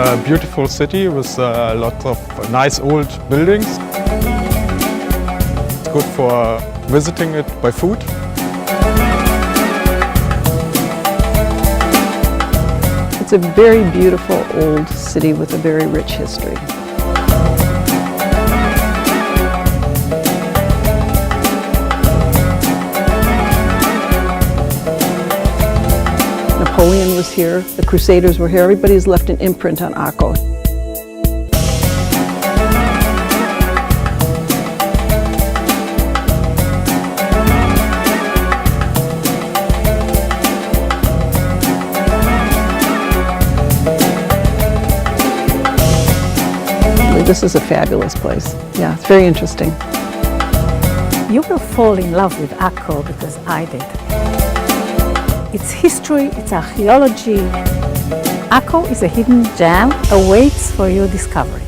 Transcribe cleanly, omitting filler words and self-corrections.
a beautiful city with lots of nice old buildings. It's good for visiting it by foot. It's a very beautiful old city with a very rich history. Napoleon was here, the Crusaders were here, everybody's left an imprint on Akko. This is a fabulous place. Yeah, it's very interesting. You will fall in love with Akko because I did. Its history, its archaeology. Akko is a hidden gem awaits for your discovery.